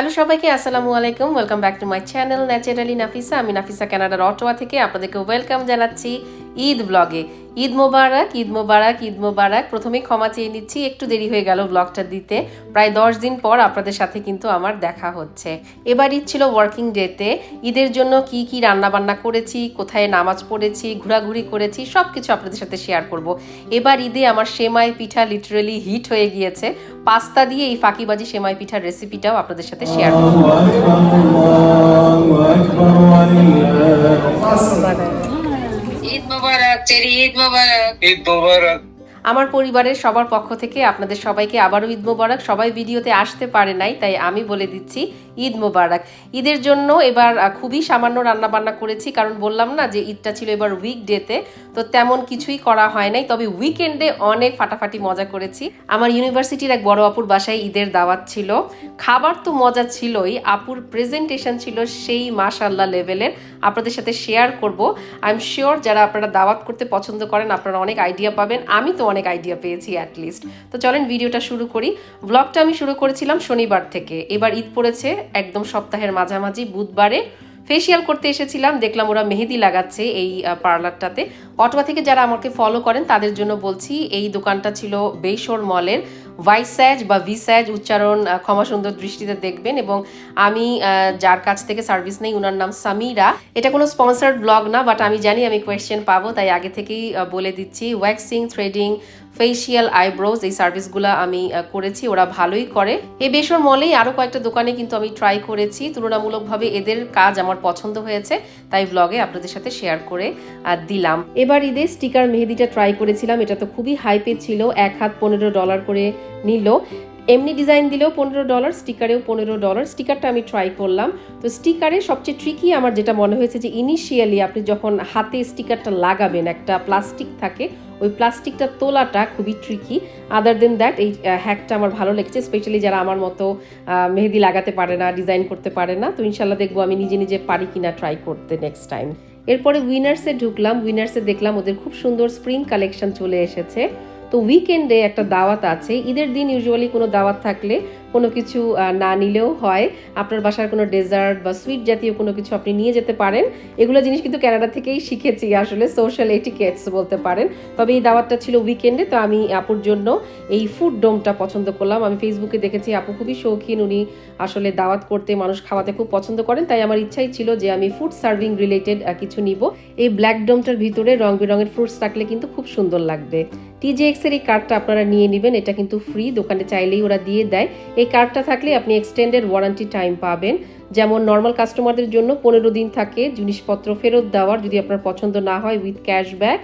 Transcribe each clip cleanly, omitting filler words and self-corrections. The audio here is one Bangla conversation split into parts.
হ্যালো সবাইকে, আসসালামু আলাইকুম। Welcome back to my channel naturally Nafisa. আমি নাফিসা কানাডার অটোয়া থেকে আপনাদেরকে ওয়েলকাম জানাচ্ছি ঈদ ব্লগে। ঈদ মোবারক, ঈদ মোবারক, ঈদ মোবারক। প্রথমেই ক্ষমা চেয়ে নিচ্ছি, একটু দেরি হয়ে গেল ব্লগটা দিতে। প্রায় 10 দিন পর আপনাদের সাথে কিন্তু আমার দেখা হচ্ছে। এবার ঈদ ছিল ওয়ার্কিং ডেতে। ঈদের জন্য কি কি রান্না বান্না করেছি, কোথায় নামাজ পড়েছি, ঘোরাঘুরি করেছি, সব কিছু আপনাদের সাথে শেয়ার করব। এবার ঈদে আমার সেমাই পিঠা লিটারালি হিট হয়ে গিয়েছে। পাস্তা দিয়ে এই ফাঁকিবাজি সেমাই পিঠার রেসিপিটাও আপনাদের সাথে শেয়ার করব। ঈদ মোবারক, চেরি ঈদ মোবারক, ঈদ মোবারক। আমার পরিবারের সবার পক্ষ থেকে আপনাদের সবাইকে আবারও ঈদ মোবারক। সবাই ভিডিওতে আসতে পারে নাই, তাই আমি বলে দিচ্ছি ঈদ মোবারক। ঈদের জন্য এবার খুবই সামান্য রান্না বান্না করেছি, কারণ বললাম না যে ঈদটা ছিল এবার উইকডেতে, তো তেমন কিছুই করা হয় নাই। তবে উইকেন্ডে অনেক ফাটাফাটি মজা করেছি। আমার ইউনিভার্সিটির এক বড় আপুর বাসায় ঈদের দাওয়াত ছিল। খাবার তো মজা ছিলই, আপুর প্রেজেন্টেশন ছিল সেই মাশাআল্লাহ লেভেলের। আপনাদের সাথে শেয়ার করব। আই এম শিওর যারা আপনারা দাওয়াত করতে পছন্দ করেন আপনারা অনেক আইডিয়া পাবেন। আমি তো অনেক আইডিয়া পেয়েছি অ্যাটলিস্ট। তো চলেন ভিডিওটা শুরু করি। ব্লগটা আমি শুরু করেছিলাম শনিবার থেকে। এবার ঈদ পড়েছে একদম সপ্তাহের মাঝামাঝি বুধবারে। ফেসিয়াল করতে এসেছিলাম, দেখলাম ওরা মেহেদি লাগাচ্ছে এই পার্লারটাতে। অটোয়া থেকে যারা আমাকে ফলো করেন তাদের জন্য বলছি, এই দোকানটা ছিল বেইশোর মলের। ভাইস্যাজ বা ভিস্যাজ উচ্চারণ ক্ষমা সুন্দর দৃষ্টিতে দেখবেন। এবং আমি যার কাছ থেকে সার্ভিস নেই ওনার নাম সামিরা। এটা কোনো স্পন্সার্ড ব্লগ না, বাট আমি জানি আমি কোয়েশ্চেন পাবো, তাই আগে থেকেই বলে দিচ্ছি। ওয়্যাক্সিং, থ্রেডিং, ফেসিয়াল, আইব্রোজ এই সার্ভিসগুলো আমি করেছি, ওরা ভালোই করে। এই বেশর মলেই আরও কয়েকটা দোকানে কিন্তু আমি ট্রাই করেছি। তুলনামূলকভাবে এদের কাজ আমার পছন্দ হয়েছে, তাই ব্লগে আপনাদের সাথে শেয়ার করে দিলাম। এবার ঈদে স্টিকার মেহেদিটা ট্রাই করেছিলাম। এটা তো খুবই হাইপে ছিল, এক হাত $15 করে নিল। এমনি ডিজাইন দিলেও $15, স্টিকারেও $15। স্টিকারটা আমি ট্রাই করলাম। তো স্টিকারে সবচেয়ে ট্রিকি আমার যেটা মনে হয়েছে যে ইনিশিয়ালি আপনি যখন হাতে স্টিকারটা লাগাবেন, একটা প্লাস্টিক থাকে, ওই প্লাস্টিকটা তোলাটা খুবই ট্রিকি। আদার দেন দ্যাট এই হ্যাকটা আমার ভালো লেগেছে, স্পেশালি যারা আমার মতো মেহেদি লাগাতে পারে না, ডিজাইন করতে পারে না। তো ইনশাল্লাহ দেখবো আমি নিজে নিজে পারি কিনা ট্রাই করতে নেক্সট টাইম। এরপরে উইনার্সে ঢুকলাম। উইনার্সে দেখলাম ওদের খুব সুন্দর স্প্রিং কালেকশন চলে এসেছে। তো উইকেন্ডে একটা দাওয়াত আছে। ঈদের দিন ইউজুয়ালি কোনো দাওয়াত থাকলে কোনো কিছু না নিলেও হয়। আপনার বাসার কোনো ডেজার্ট বা সুইট জাতীয় কোনো কিছু আপনি নিয়ে যেতে পারেন। এগুলো জিনিস কিন্তু কানাডা থেকেই শিখেছি, আসলে সোশ্যাল এটিকেটস বলতে পারেন। তবে এই দাওয়াতটা ছিল উইকেন্ডে, তো আমি আপুর জন্য এই ফুড ডোমটা পছন্দ করলাম। আমি ফেসবুকে দেখেছি আপু খুবই শৌখিন, উনি আসলে দাওয়াত করতে, মানুষ খাওয়াতে খুব পছন্দ করেন। তাই আমার ইচ্ছাই ছিল যে আমি ফুড সার্ভিং রিলেটেড কিছু নিব। এই ব্ল্যাক ডোমটার ভিতরে রং বেরঙের ফ্রুটস রাখলে কিন্তু খুব সুন্দর লাগবে। TJX এর এই কার্ডটা আপনারা নিয়ে নেবেন, এটা কিন্তু ফ্রি, দোকানে চাইলেই ওরা দিয়ে দেয়। এই কার্ডটা থাকলে আপনি এক্সটেন্ডেড ওয়ারেন্টি টাইম পাবেন। যেমন নর্মাল কাস্টমারদের জন্য 15 দিন থাকে জিনিসপত্র ফেরত দেওয়ার, যদি আপনার পছন্দ না হয় উইথ ক্যাশব্যাক।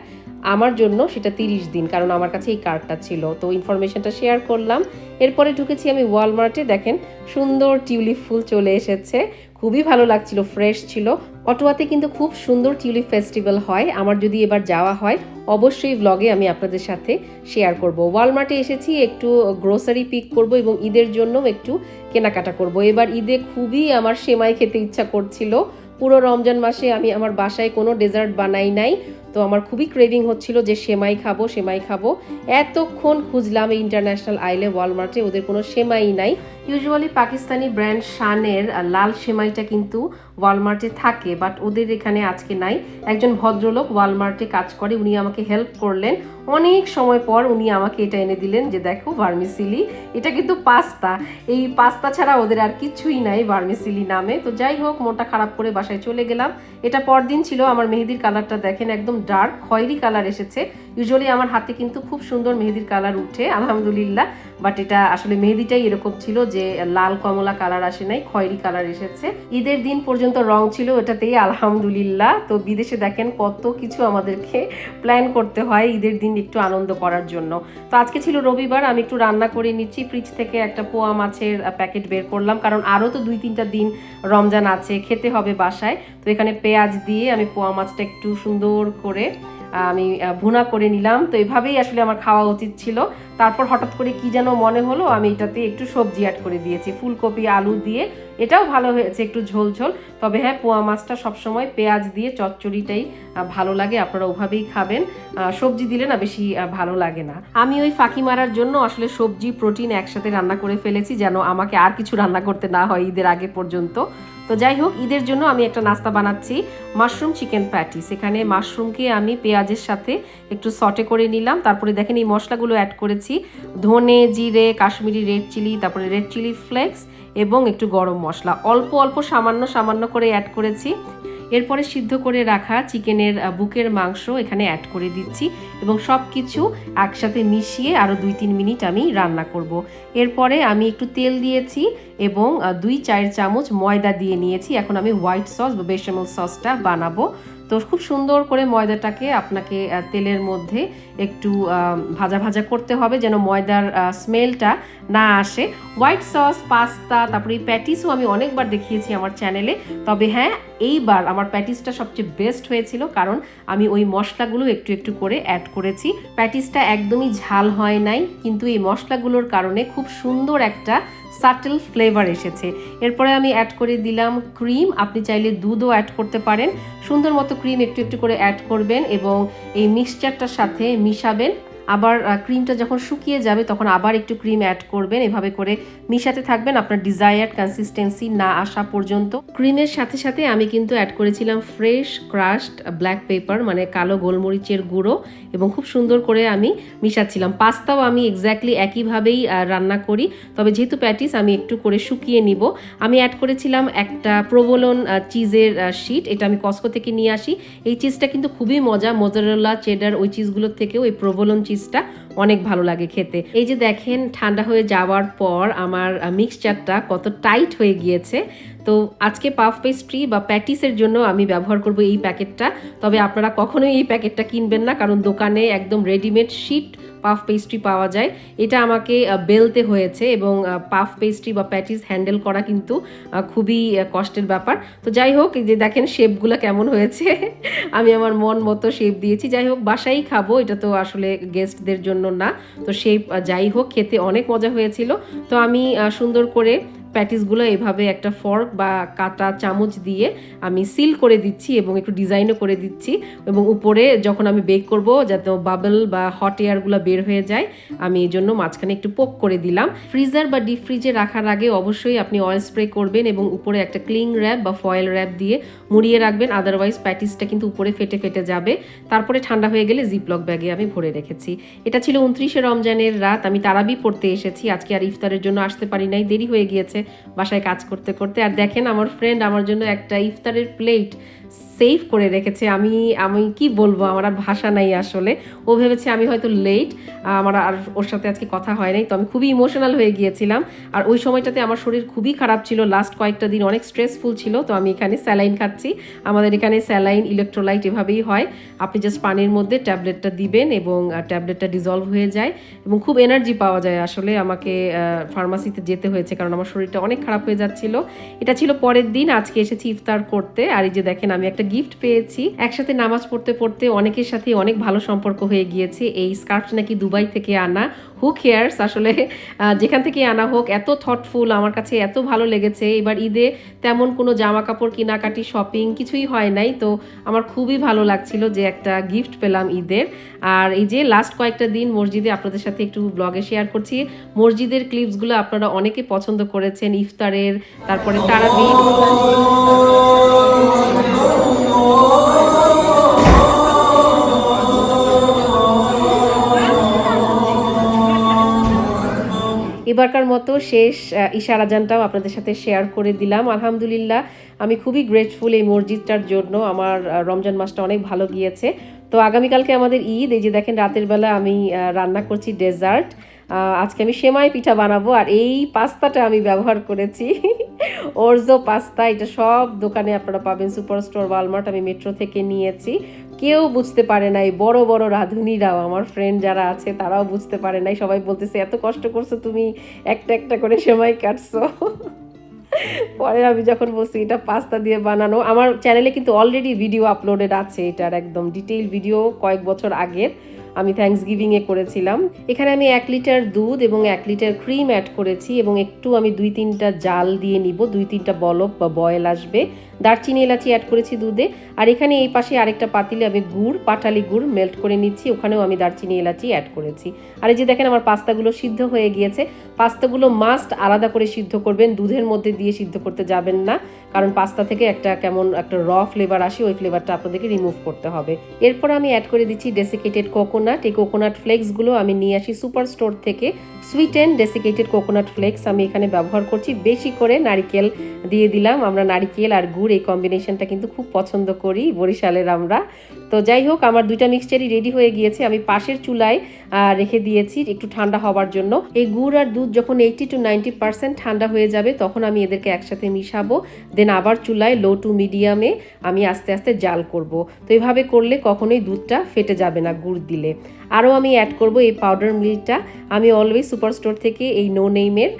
আমার জন্য সেটা 30 দিন, কারণ আমার কাছে এই কার্ডটা ছিল। তো ইনফরমেশনটা শেয়ার করলাম। এরপরে ঢুকেছি আমি ওয়ালমার্টে। দেখেন সুন্দর টিউলিপ ফুল চলে এসেছে, খুবই ভালো লাগছিল, ফ্রেশ ছিল। অটোয়াতে কিন্তু খুব সুন্দর টিউলিপ ফেস্টিভ্যাল হয়। আমার যদি এবার যাওয়া হয় অবশ্যই ব্লগে আমি আপনাদের সাথে শেয়ার করব। ওয়ালমার্টে এসেছি, একটু গ্রোসারি পিক করব এবং ঈদের জন্য একটু কেনাকাটা করব। এবার ঈদে খুবই আমার সেমাই খেতে ইচ্ছা করছিল। পুরো রমজান মাসে আমি আমার বাসায় কোনো ডেজার্ট বানাই নাই, তো আমার খুবই ক্রেভিং হচ্ছিল যে সেমাই খাবো, সেমাই খাবো। এতক্ষণ খুঁজলাম এই ইন্টারন্যাশনাল আইলে ওয়ালমার্টে, ওদের কোনো সেমাই নাই। ইউজুয়ালি পাকিস্তানি ব্র্যান্ড শানের লাল সেমাইটা কিন্তু ওয়ালমার্টে থাকে, বাট ওদের এখানে আজকে নাই। একজন ভদ্রলোক ওয়ালমার্টে কাজ করে, উনি আমাকে হেল্প করলেন। অনেক সময় পর উনি আমাকে এটা এনে দিলেন যে দেখো ভার্মিসিলি, এটা কিন্তু পাস্তা। এই পাস্তা ছাড়া ওদের আর কিছুই নাই ভার্মিসিলি নামে। তো যাই হোক, মনটা খারাপ করে বাসায় চলে গেলাম। এটা পরদিন ছিল। আমার মেহেদির কালারটা দেখেন, একদম ডার্ক খয়েরি কালার এসেছে। ইউজুয়ালি আমার হাতে কিন্তু খুব সুন্দর মেহেদির কালার উঠে আলহামদুলিল্লাহ, বাট এটা আসলে মেহেদিটাই এরকম ছিল যে লাল কমলা কালার আসে নাই, খয়েরি কালার এসেছে। ঈদের দিন পর্যন্ত রং ছিল ওটাতেই আলহামদুলিল্লাহ। তো বিদেশে দেখেন কত কিছু আমাদেরকে প্ল্যান করতে হয় ঈদের দিন একটু আনন্দ করার জন্য। তো আজকে ছিল রবিবার, আমি একটু রান্না করে নিচ্ছি। ফ্রিজ থেকে একটা পোয়া মাছের প্যাকেট বের করলাম, কারণ আরও তো 2-3টা দিন রমজান আছে, খেতে হবে বাসায়। তো এখানে পেঁয়াজ দিয়ে আমি পোয়া মাছটা একটু সুন্দর করে আমি ভুনা করে নিলাম। তো এভাবেই আসলে আমার খাওয়া উচিত ছিল। তারপর হঠাৎ করে কি যেন মনে হলো, আমি এটাতে একটু সবজি অ্যাড করে দিয়েছি, ফুলকপি আলু দিয়ে। এটাও ভালো হয়েছে, একটু ঝোল ঝোল। তবে হ্যাঁ, পোয়া মাছটা সবসময় পেঁয়াজ দিয়ে চচ্চড়িটাই ভালো লাগে, আপনারা ওভাবেই খাবেন। সবজি দিলে না বেশি ভালো লাগে না। আমি ওই ফাঁকি মারার জন্য আসলে সবজি প্রোটিন একসাথে রান্না করে ফেলেছি, যেন আমাকে আর কিছু রান্না করতে না হয় ঈদের আগে পর্যন্ত। তো যাই হোক, ঈদের জন্য আমি একটা নাস্তা বানাচ্ছি, মাশরুম চিকেন প্যাটিস। এখানে মাশরুমকে আমি পেঁয়াজের সাথে একটু সটে করে নিলাম। তারপরে দেখেন এই মশলাগুলো অ্যাড করেছি, ধনে, জিরে, কাশ্মীরি রেড চিলি, তারপরে রেড চিলি ফ্লেক্স এবং একটু গরম মশলা অল্প অল্প সামান্য সামান্য করে অ্যাড করেছি। এরপরে সিদ্ধ করে রাখা চিকেনের বুকের মাংস এখানে অ্যাড করে দিচ্ছি এবং সব কিছু একসাথে মিশিয়ে আরও 2-3 মিনিট আমি রান্না করব। এরপরে আমি একটু তেল দিয়েছি এবং 2-4 চামচ ময়দা দিয়ে নিয়েছি। এখন আমি হোয়াইট সস বা বেশামেল সসটা বানাবো। তো খুব সুন্দর করে ময়দাটাকে আপনাকে তেলের মধ্যে একটু ভাজা ভাজা করতে হবে, যেন ময়দার স্মেলটা না আসে। হোয়াইট সস, পাস্তা, তারপরে এই প্যাটিসও আমি অনেকবার দেখিয়েছি আমার চ্যানেলে। তবে হ্যাঁ, এইবার আমার প্যাটিসটা সবচেয়ে বেস্ট হয়েছিল, কারণ আমি ওই মশলাগুলো একটু একটু করে অ্যাড করেছি। প্যাটিসটা একদমই ঝাল হয় নাই, কিন্তু এই মশলাগুলোর কারণে খুব সুন্দর একটা সাটেল ফ্লেভার এসেছে। এরপরে আমি অ্যাড করে দিলাম ক্রিম, আপনি চাইলে দুধও অ্যাড করতে পারেন। সুন্দর মতো ক্রিম একটু একটু করে অ্যাড করবেন এবং এই মিক্সচারটার সাথে মিশাবেন। আবার ক্রিমটা যখন শুকিয়ে যাবে তখন আবার একটু ক্রিম অ্যাড করবেন। এভাবে করে মিশাতে থাকবেন আপনার ডিজায়ার্ড কনসিস্টেন্সি না আসা পর্যন্ত। ক্রিমের সাথে সাথে আমি কিন্তু অ্যাড করেছিলাম ফ্রেশ ক্রাশড ব্ল্যাক পেপার, মানে কালো গোলমরিচের গুঁড়ো, এবং খুব সুন্দর করে আমি মিশাচ্ছিলাম। পাস্তাও আমি এক্স্যাক্টলি একইভাবেই রান্না করি, তবে যেহেতু প্যাটিস আমি একটু করে শুকিয়ে নিব। আমি অ্যাড করেছিলাম একটা প্রোভোলন চিজের শিট, এটা আমি কস্কো থেকে নিয়ে আসি। এই চিজটা কিন্তু খুবই মজা, মোজারেলা, চেডার, ওই চিজগুলোর থেকেও এই প্রোভোলন চিজটা অনেক ভালো লাগে খেতে। এই যে দেখেন, ঠান্ডা হয়ে যাওয়ার পর আমার মিক্সচারটা কত টাইট হয়ে গিয়েছে। তো আজকে পাফ পেস্ট্রি বা প্যাটিসের জন্য আমি ব্যবহার করব এই প্যাকেটটা। তবে আপনারা কখনোই এই প্যাকেটটা কিনবেন না, কারণ দোকানে একদম রেডিমেড শিট পাফ পেস্ট্রি পাওয়া যায়। এটা আমাকে বেলতে হয়েছে এবং পাফ পেস্ট্রি বা প্যাটিস হ্যান্ডেল করা কিন্তু খুবই কষ্টের ব্যাপার। তো যাই হোক, এই যে দেখেন শেপগুলো কেমন হয়েছে, আমি আমার মন মতো শেপ দিয়েছি। যাই হোক, বাসাই খাবো, এটা তো আসলে গেস্টদের জন্য না। তো শেপ যাই হোক, খেতে অনেক মজা হয়েছিল। তো আমি সুন্দর করে প্যাটিসগুলো এভাবে একটা ফর্ক বা কাটা চামচ দিয়ে আমি সিল করে দিচ্ছি এবং একটু ডিজাইনও করে দিচ্ছি, এবং উপরে যখন আমি বেক করব যাতে বাবল বা হট এয়ারগুলো বের হয়ে যায়, আমি এই জন্য মাঝখানে একটু পোক করে দিলাম। ফ্রিজার বা ডিপ ফ্রিজে রাখার আগে অবশ্যই আপনি অয়েল স্প্রে করবেন এবং উপরে একটা ক্লিং র্যাপ বা ফয়েল র্যাপ দিয়ে মুড়িয়ে রাখবেন, আদারওয়াইজ প্যাটিসটা কিন্তু উপরে ফেটে ফেটে যাবে। তারপরে ঠান্ডা হয়ে গেলে জিপলক ব্যাগে আমি ভরে রেখেছি। এটা ছিল 29শে রমজানের রাত, আমি তারাবি পড়তে এসেছি আজকে, আর ইফতারের জন্য আসতে পারি নাই, দেরি হয়ে গিয়েছে বাসায় কাজ করতে করতে। আর দেখেন, আমার ফ্রেন্ড আমার জন্য একটা ইফতারের প্লেট সেভ করে রেখেছে। আমি কি বলবো, আমার আর ভাষা নাই আসলে। ও ভেবেছে আমি হয়তো লেট, আমার আর ওর সাথে আজকে কথা হয় নাই। তো আমি খুবই ইমোশনাল হয়ে গিয়েছিলাম, আর ওই সময়টাতে আমার শরীর খুবই খারাপ ছিল, লাস্ট কয়েকটা দিন অনেক স্ট্রেসফুল ছিল। তো আমি এখানে স্যালাইন খাচ্ছি। আমাদের এখানে স্যালাইন, ইলেকট্রোলাইট এভাবেই হয়। আপনি জাস্ট পানির মধ্যে ট্যাবলেটটা দিবেন এবং ট্যাবলেটটা ডিজলভ হয়ে যায় এবং খুব এনার্জি পাওয়া যায়। আসলে আমাকে ফার্মাসিতে যেতে হয়েছে, কারণ আমার শরীরটা অনেক খারাপ হয়ে যাচ্ছিল। এটা ছিল পরের দিন, আজকে এসেছি ইফতার করতে। আর এই যে দেখেন, আমি একটা গিফট পেয়েছি। একসাথে নামাজ পড়তে পড়তে অনেকের সাথে অনেক ভালো সম্পর্ক হয়ে গিয়েছে। এই স্কার্ফটা নাকি দুবাই থেকে আনা, হু কেয়ার্স, আসলে যেখান থেকে আনা হোক, এত থটফুল, আমার কাছে এত ভালো লেগেছে। এবার ঈদে তেমন কোনো জামা কাপড় কেনাকাটি, শপিং কিছুই হয় নাই, তো আমার খুবই ভালো লাগছিল যে একটা গিফট পেলাম ঈদের। আর এই যে লাস্ট কয়েকটা দিন মসজিদে আপনাদের সাথে একটু ব্লগে শেয়ার করছি, মসজিদের ক্লিপসগুলো আপনারা অনেকে পছন্দ করেছেন, ইফতারের, তারপরে তারাবি। এবারকার মতো শেষ ইশার আজানটাও আপনাদের সাথে শেয়ার করে দিলাম। আলহামদুলিল্লাহ, আমি খুবই গ্রেটফুল এই মসজিদটার জন্য। আমার রমজান মাসটা অনেক ভালো গিয়েছে। তো আগামীকালকে আমাদের ঈদ। এই যে দেখেন, রাতের বেলা আমি রান্না করছি ডেজার্ট। আজকে আমি সেমাই পিঠা বানাবো, আর এই পাস্তাটা আমি ব্যবহার করেছি ওরজো পাস্তা। এটা সব দোকানে আপনারা পাবেন, সুপার স্টোর, ওয়ালমার্ট, আমি মেট্রো থেকে নিয়েছি। কেউ বুঝতে পারে নাই, বড় বড় রাঁধুনিরাও, আমার ফ্রেন্ড যারা আছে তারাও বুঝতে পারে নাই। সবাই বলতেছে এত কষ্ট করছো তুমি, একটা একটা করে সেমাই কাটছো। পরে আমি যখন বলছি এটা পাস্তা দিয়ে বানানো, আমার চ্যানেলে কিন্তু অলরেডি ভিডিও আপলোডেড আছে, এটার একদম ডিটেইল ভিডিও কয়েক বছর আগের, আমি থ্যাঙ্কসগিভিংয়ে করেছিলাম। এখানে আমি 1 লিটার দুধ এবং 1 লিটার ক্রিম অ্যাড করেছি এবং একটু আমি 2-3টা জাল দিয়ে নিব, 2-3টা বলক বা বয়েল আসবে। দারচিনি এলাচি অ্যাড করেছি দুধে। আর এখানে এই পাশে আরেকটা পাতিলে আমি গুড়, পাটালি গুড় মেল্ট করে নিচ্ছি, ওখানেও আমি দারচিনি এলাচি অ্যাড করেছি। আর এই যে দেখেন আমার পাস্তাগুলো সিদ্ধ হয়ে গিয়েছে। পাস্তাগুলো মাস্ট আলাদা করে সিদ্ধ করবেন, দুধের মধ্যে দিয়ে সিদ্ধ করতে যাবেন না, কারণ পাস্তা থেকে কেমন একটা র ফ্লেভার আসে, ওই ফ্লেভারটা আপনাদেরকে রিমুভ করতে হবে। এরপর আমি অ্যাড করে দিচ্ছি ডেসিকেটেড কোকোনাট। এই কোকোনাট ফ্লেক্সগুলো আমি নিয়ে আসি সুপার স্টোর থেকে, sweet and desiccated coconut flakes আমি এখানে ব্যবহার করছি। বেশি করে নারিকেল দিয়ে দিলাম, আমরা নারিকেল আর গুড় এই কম্বিনেশনটা কিন্তু খুব পছন্দ করি বরিশালের আমরা। তো যাই হোক, আমার 2টা মিক্সচারই রেডি হয়ে গিয়েছে, আমি পাশের চুলায় রেখে দিয়েছি একটু ঠান্ডা হবার জন্য। এই গুড় আর দুধ যখন 80 to 90% ঠান্ডা হয়ে যাবে তখন আমি এদেরকে একসাথে মিশাবো, দেন আবার চুলায় লো টু মিডিয়ামে আমি আস্তে আস্তে জাল করব। তো এইভাবে করলে কখনোই দুধটা ফেটে যাবে না গুড় দিলে। আরও আমি অ্যাড করব এই পাউডার মিল্কটা, আমি অলওয়েজ সুপার স্টোর থেকে এই নো নেইমের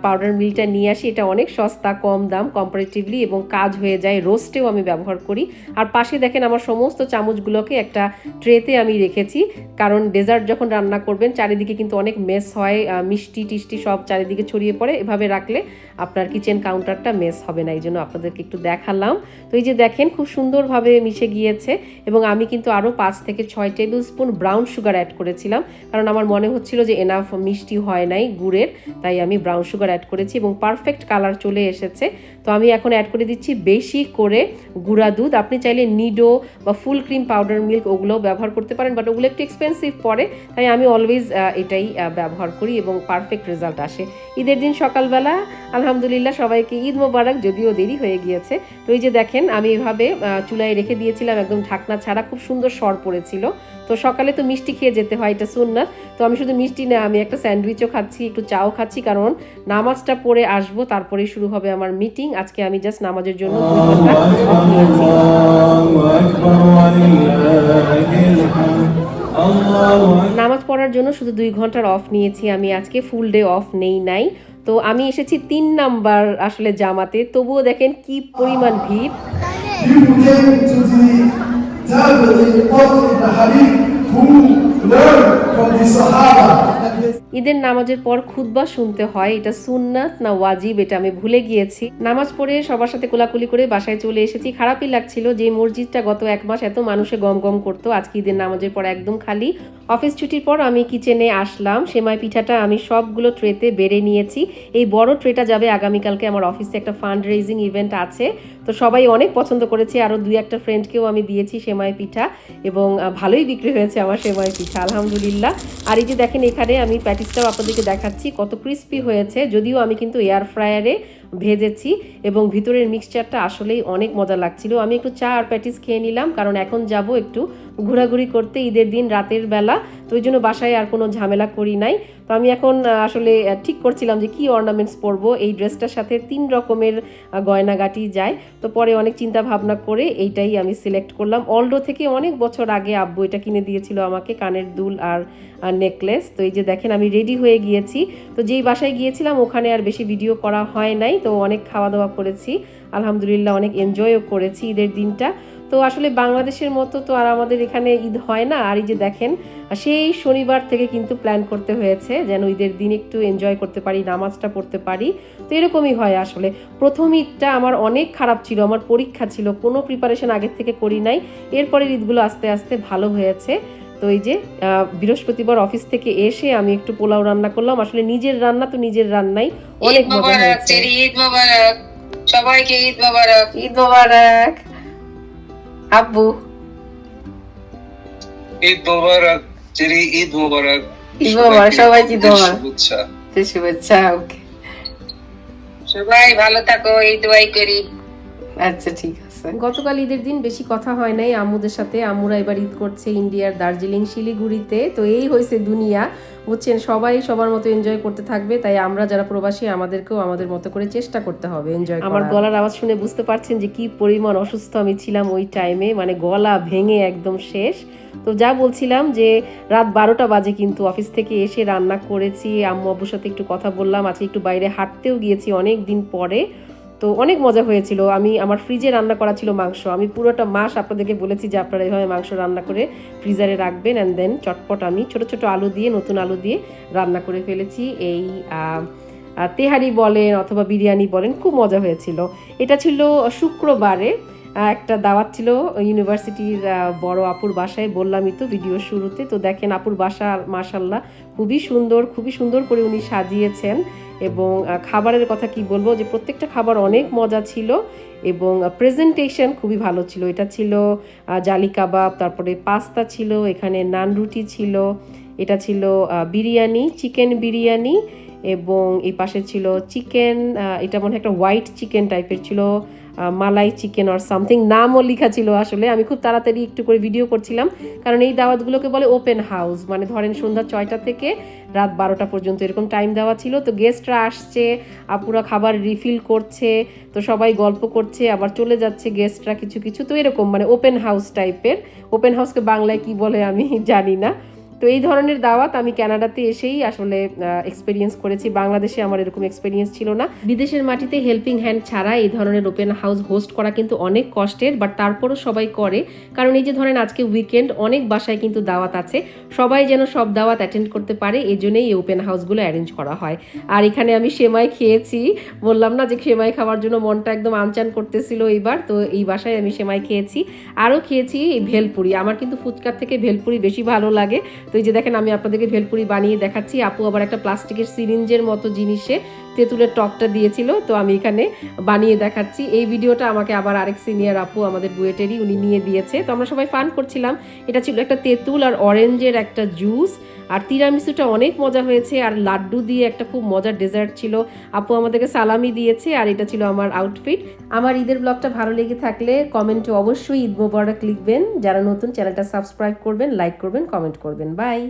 পাউডার মিল্কটা নিয়ে আসি, এটা অনেক সস্তা, কম দাম কম্পারেটিভলি, এবং কাজ হয়ে যায়, রোস্টেও আমি ব্যবহার করি। আর পাশে দেখেন আমার সমস্ত চামচগুলোকে একটা ট্রেতে আমি রেখেছি, কারণ ডেজার্ট যখন রান্না করবেন চারিদিকে কিন্তু অনেক মেস হয়, মিষ্টি টিষ্টি সব চারিদিকে ছড়িয়ে পড়ে, এভাবে রাখলে আপনার কিচেন কাউন্টারটা মেস হবে না, এই জন্য আপনাদেরকে একটু দেখালাম। তো এই যে দেখেন খুব সুন্দরভাবে মিশে গিয়েছে, এবং আমি কিন্তু আরও 5 থেকে 6 tablespoon brown sugar add করেছিলাম, কারণ আমার মনে হচ্ছিল যে এনাফ মিষ্টি হয় নাই গুড়ের, তাই আমি ব্রাউন সুগার অ্যাড করেছি এবং পারফেক্ট কালার চলে এসেছে। তো আমি এখন অ্যাড করে দিচ্ছি বেশি করে গুঁড়া দুধ। আপনি চাইলে নিডো বা ফুল ক্রিম পাউডার মিল্ক ওগুলোও ব্যবহার করতে পারেন, বাট ওগুলো একটু এক্সপেন্সিভ পড়ে, তাই আমি অলওয়েজ এটাই ব্যবহার করি এবং পারফেক্ট রেজাল্ট আসে। ঈদের দিন সকালবেলা আলহামদুলিল্লাহ সবাইকে ঈদ মোবারক, যদিও দেরি হয়ে গিয়েছে। তো এই যে দেখেন আমি এভাবে চুলায় রেখে দিয়েছিলাম একদম ঢাকনা ছাড়া, খুব সুন্দর সর পড়েছিল। তো সকালে তো মিষ্টি খেয়ে যেতে হয়, এটা সুন্নাত। তো আমি শুধু মিষ্টি না, আমি একটা স্যান্ডউইচও খাচ্ছি, একটু চাও খাচ্ছি, কারণ নামাজটা পড়ে আসবো, তারপরেই শুরু হবে আমার মিটিং। আজকে আমি জাস্ট নামাজের জন্য 2 ঘন্টা অফ নিয়েছি। নামাজ পড়ার জন্য শুধু 2 ঘন্টার অফ নিয়েছি আমি আজকে, ফুল ডে অফ নেই নাই। তো আমি এসেছি 3 নাম্বার আসলে জামাতে, তবুও দেখেন কি পরিমাণ ভিড়। ঈদের নামাজের পর খুতবা শুনতে হয়, এটা সুন্নাত না ওয়াজিব এটা আমি ভুলে গিয়েছি। নামাজ পড়ে সবার সাথে কোলাকুলি করে বাসায় চলে এসেছি। খারাপই লাগছিল যে মসজিদটা গত 1 মাস এত মানুষে গম গম করতো, আজকে ঈদের নামাজের পর একদম খালি। অফিস ছুটির পর আমি কিচেনে আসলাম, সেমাই পিঠাটা আমি সবগুলো ট্রেতে বেড়ে নিয়েছি। এই বড় ট্রেটা যাবে আগামীকালকে, আমার অফিসে একটা ফান্ড রেজিং ইভেন্ট আছে, তো সবাই অনেক পছন্দ করেছে, আরও 2-1টা ফ্রেন্ডকেও আমি দিয়েছি সেমাই পিঠা, এবং ভালোই বিক্রি হয়েছে আমার সেমাই পিঠা আলহামদুলিল্লাহ। আর এই যে দেখেন এখানে আমি প্যাটিসটাও আপনাদেরকে দেখাচ্ছি, কত ক্রিস্পি হয়েছে, যদিও আমি কিন্তু এয়ার ফ্রায়ারে ভেজেছি, এবং ভিতরের মিক্সচারটা আসলেই অনেক মজা লাগছিল। আমি একটু চা আর প্যাটিস খেয়ে নিলাম, কারণ এখন যাব একটু ঘোরাঘুরি করতে ঈদের দিন রাতের বেলা, তো ওই জন্য বাসায় আর কোনো ঝামেলা করি নাই। তো আমি এখন আসলে ঠিক করছিলাম যে কি অর্নামেন্টস পরবো, এই ড্রেসটার সাথে 3 রকমের গয়নাগাটি যায়, তো পরে অনেক চিন্তা ভাবনা করে এইটাই আমি সিলেক্ট করলাম। অলডো থেকে অনেক বছর আগে আব্বু এটা কিনে দিয়েছিল আমাকে, কানের দুল আর নেকলেস। তো এই যে দেখেন আমি রেডি হয়ে গিয়েছি। তো যেই বাসায় গিয়েছিলাম ওখানে আর বেশি ভিডিও করা হয় নাই, তো অনেক খাওয়া দাওয়া করেছি আলহামদুলিল্লাহ, অনেক এনজয়ও করেছি ঈদের দিনটা। তো আসলে বাংলাদেশের মতো তো আর আমাদের এখানে ঈদ হয় না। আর এই যে দেখেন সেই শনিবার থেকে কিন্তু প্ল্যান করতে হয়েছে যেন ঈদের দিন একটু এনজয় করতে পারি, নামাজটা পড়তে পারি। তো এরকমই হয় আসলে। প্রথম ঈদটা আমার অনেক খারাপ ছিল, আমার পরীক্ষা ছিল, কোনো প্রিপারেশন আগের থেকে করি নাই। এরপরের ঈদগুলো আস্তে আস্তে ভালো হয়েছে। তো এই যে বৃহস্পতিবার অফিস থেকে এসে আমি একটু পোলাও রান্না করলাম, আসলে নিজের রান্না তো নিজের রান্নাই অনেক মজা হয়েছে। ঈদ মোবারক সবাইকে, ঈদ মোবারক। ঈদ মোবারক আব্বু, ঈদ মোবারক চেরি, ঈদ মোবারক। ঈদ মোবারক সবাইকে, শুভেচ্ছা। ওকে, সবাই ভালো থাকো, এই দোয়াই করি। আচ্ছা ঠিক আছে। গতকাল ঈদের দিন বেশি কথা হয় নাই আম্মুদের সাথে, আম্মুরা এবার ঈদ করছে ইন্ডিয়ার দার্জিলিং শিলিগুড়িতে। তো এই হয়েছে দুনিয়া, বুঝছেন, সবাই সবার মতো এনজয় করতে থাকবে, তাই আমরা যারা প্রবাসী আমাদেরকেও আমাদের মতো করে চেষ্টা করতে হবে এনজয় করার। আমার গলার আওয়াজ শুনে বুঝতে পারছেন যে কি পরিমাণ অসুস্থ আমি ছিলাম ওই টাইমে, মানে গলা ভেঙে একদম শেষ। তো যা বলছিলাম যে রাত 12টা বাজে কিন্তু অফিস থেকে এসে রান্না করেছি, আম্মু আব্বুর সাথে একটু কথা বললাম, আজকে একটু বাইরে হাঁটতেও গিয়েছি অনেক দিন পরে। তো তো অনেক মজা হয়েছিল। আমি আমার ফ্রিজে রান্না করা ছিল মাংস, আমি পুরোটা মাস আপনাদেরকে বলেছি যে আপনারা এভাবে মাংস রান্না করে ফ্রিজারে রাখবেন, অ্যান্ড দেন চটপট আমি ছোট ছোট আলু দিয়ে, নতুন আলু দিয়ে রান্না করে ফেলেছি। এই তেহারি বলেন অথবা বিরিয়ানি বলেন, খুব মজা হয়েছিল। এটা ছিল শুক্রবারে, একটা দাওয়াত ছিল ইউনিভার্সিটির বড় আপুর বাসায়, বললামই তো ভিডিও শুরুতে। তো দেখেন আপুর বাসা মাশাল্লাহ খুবই সুন্দর করে উনি সাজিয়েছেন। এবং খাবারের কথা কি বলবো, যে প্রত্যেকটা খাবার অনেক মজা ছিল এবং প্রেজেন্টেশন খুবই ভালো ছিল। এটা ছিল জালি কাবাব, তারপরে পাস্তা ছিল, এখানে নান রুটি ছিল, এটা ছিল বিরিয়ানি, চিকেন বিরিয়ানি, এবং এই পাশে ছিল চিকেন, এটা মনে হয় একটা হোয়াইট চিকেন টাইপের ছিল, মালাই চিকেন অর সামথিং, নামও লেখা ছিল। আসলে আমি খুব তাড়াতাড়ি একটু করে ভিডিও করছিলাম, কারণ এই দাওয়াতগুলোকে বলে ওপেন হাউস, মানে ধরেন সন্ধ্যা 6টা থেকে রাত 12টা পর্যন্ত এরকম টাইম দেওয়া ছিল। তো গেস্টরা আসছে, আপুরা খাবার রিফিল করছে, তো সবাই গল্প করছে, আবার চলে যাচ্ছে গেস্টরা কিছু কিছু, তো এরকম মানে ওপেন হাউস টাইপের। ওপেন হাউসকে বাংলায় কি বলে আমি জানি না। তো এই ধরনের দাওয়াত আমি কানাডাতে এসেই আসলে এক্সপেরিয়েন্স করেছি, বাংলাদেশে আমার এরকম এক্সপেরিয়েন্স ছিল না। বিদেশের মাটিতে হেল্পিং হ্যান্ড ছাড়া এই ধরনের ওপেন হাউস হোস্ট করা কিন্তু অনেক কষ্টের, বাট তারপরও সবাই করে, কারণ এই যে ধরেন আজকে উইকেন্ড, অনেক বাসায় কিন্তু দাওয়াত আছে, সবাই যেন সব দাওয়াত অ্যাটেন্ড করতে পারে, এই জন্যই এই ওপেন হাউসগুলো অ্যারেঞ্জ করা হয়। আর এখানে আমি সেমাই খেয়েছি, বললাম না যে সেমাই খাওয়ার জন্য মনটা একদম আনচান করতেছিল এইবার, তো এই বাসায় আমি সেমাই খেয়েছি। আরও খেয়েছি এই ভেলপুরি, আমার কিন্তু ফুচকার থেকে ভেলপুরি বেশি ভালো লাগে। তো এই যে দেখেন আমি আপনাদেরকে ভেলপুরি বানিয়ে দেখাচ্ছি, আপু আবার একটা প্লাস্টিকের সিরিঞ্জের মতো জিনিসে তেঁতুলের টকটা দিয়েছিল, তো আমি এখানে বানিয়ে দেখাচ্ছি। এই ভিডিওটা আমাকে আবার আরেক সিনিয়র আপু আমাদের বুয়েটেরই, উনি নিয়ে দিয়েছে, তো আমরা সবাই ফান করছিলাম। এটা ছিল একটা তেঁতুল আর অরেঞ্জের একটা জুস, আর তিরামিসুটা অনেক মজা হয়েছে, আর লাড্ডু দিয়ে একটা খুব মজার ডেজার্ট ছিল। আপু আমাদেরকে সালামি দিয়েছে, আর এটা ছিল আমার আউটফিট। আমার ঈদের ব্লগটা ভালো লেগে থাকলে কমেন্টে অবশ্যই ঈদ মোবারক লিখবেন। যারা নতুন চ্যানেলটা সাবস্ক্রাইব করবেন, লাইক করবেন, কমেন্ট করবেন। বাই।